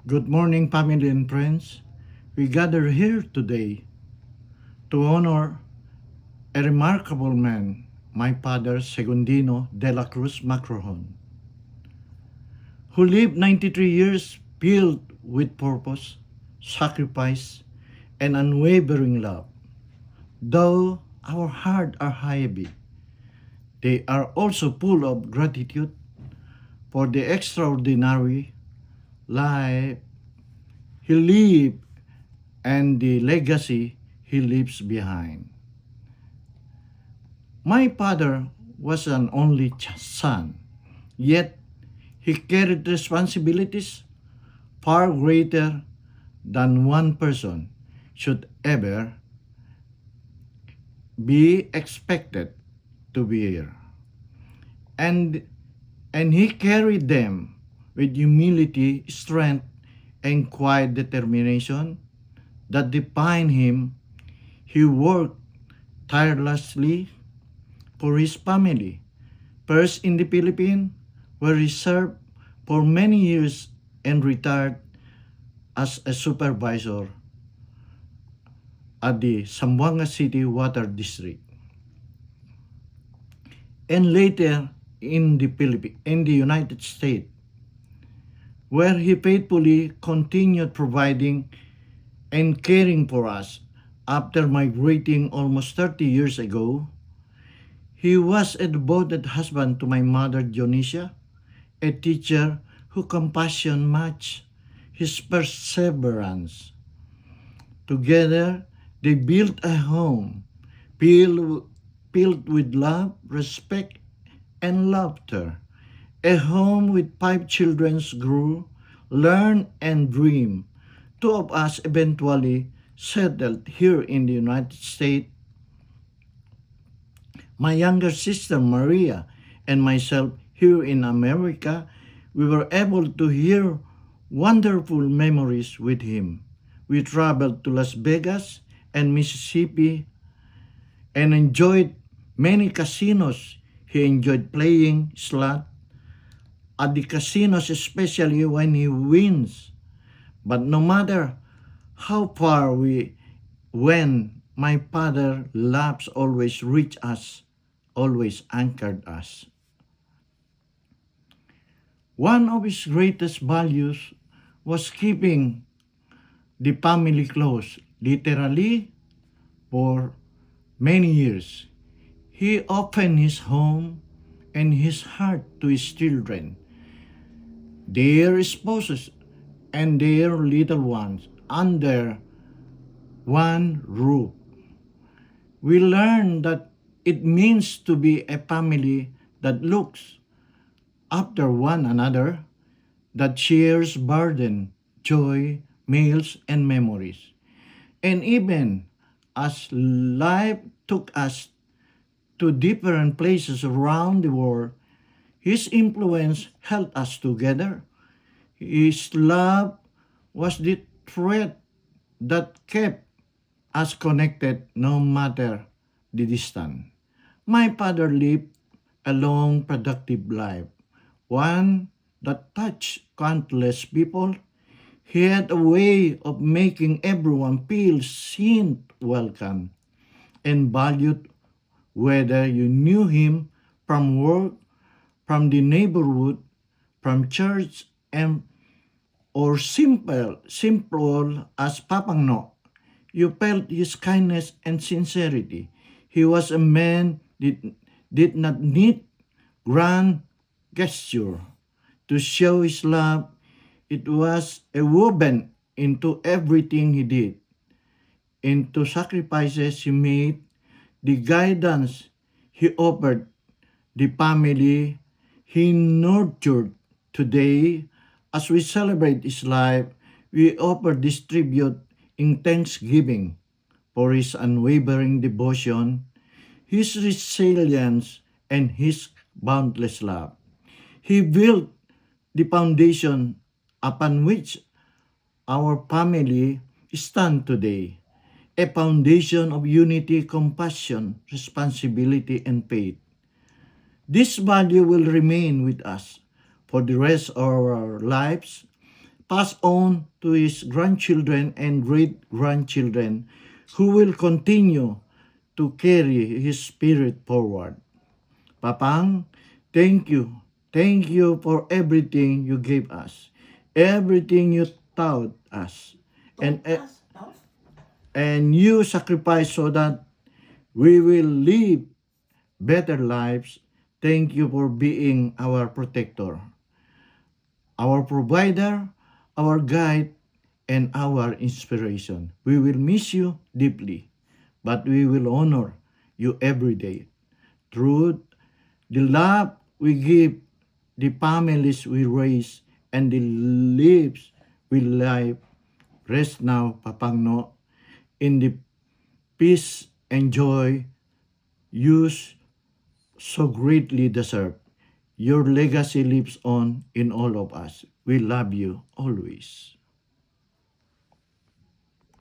Good morning, family and friends. We gather here today to honor a remarkable man, my father Segundino de la Cruz Macrohon, who lived 93 years filled with purpose, sacrifice, and unwavering love. Though our hearts are heavy, they are also full of gratitude for the extraordinary life he lived and the legacy he leaves behind. My father was an only son, yet he carried responsibilities far greater than one person should ever be expected to bear. And, and he carried them with humility, strength, and quiet determination that defined him. He worked tirelessly for his family, first in the Philippines, where he served for many years and retired as a supervisor at the Zamboanga City Water District, and later in the United States, where he faithfully continued providing and caring for us. After migrating almost 30 years ago, he was a devoted husband to my mother Dionisia, a teacher who compassion matched his perseverance. Together, they built a home filled, filled with love, respect, and laughter. A home with 5 children grew, learned, and dreamed. Two of us eventually settled here in the United States. My younger sister Maria and myself here in America, we were able to hear wonderful memories with him. We traveled to Las Vegas and Mississippi and enjoyed many casinos. He enjoyed playing slot at the casinos, especially when he wins. But no matter how far we went, my father loves always reached us, always anchored us. One of his greatest values was keeping the family close, literally for many years. He opened his home and his heart to his children, their spouses, and their little ones under one roof. We learn that it means to be a family that looks after one another, that shares burden, joy, meals, and memories. And even as life took us to different places around the world, his influence held us together. His love was the thread that kept us connected no matter the distance. My father lived a long, productive life, one that touched countless people. He had a way of making everyone feel seen, welcome, and valued, whether you knew him from work, from the neighborhood, from church, and or simple as Papangno. You felt his kindness and sincerity. He was a man that did not need grand gesture to show his love. It was a woven into everything he did, into sacrifices he made, the guidance he offered, the family he nurtured. Today, as we celebrate his life, we offer this tribute in thanksgiving for his unwavering devotion, his resilience, and his boundless love. He built the foundation upon which our family stand today, a foundation of unity, compassion, responsibility, and faith. This value will remain with us for the rest of our lives, pass on to his grandchildren and great-grandchildren who will continue to carry his spirit forward. Papang, thank you. Thank you for everything you gave us, everything you taught us, and and you sacrificed so that we will live better lives. Thank you for being our protector, our provider, our guide, and our inspiration. We will miss you deeply, but we will honor you every day. Through the love we give, the families we raise, and the lives we live, rest now, Papangno, in the peace and joy you so greatly deserve. Your legacy lives on in all of us. We love you always.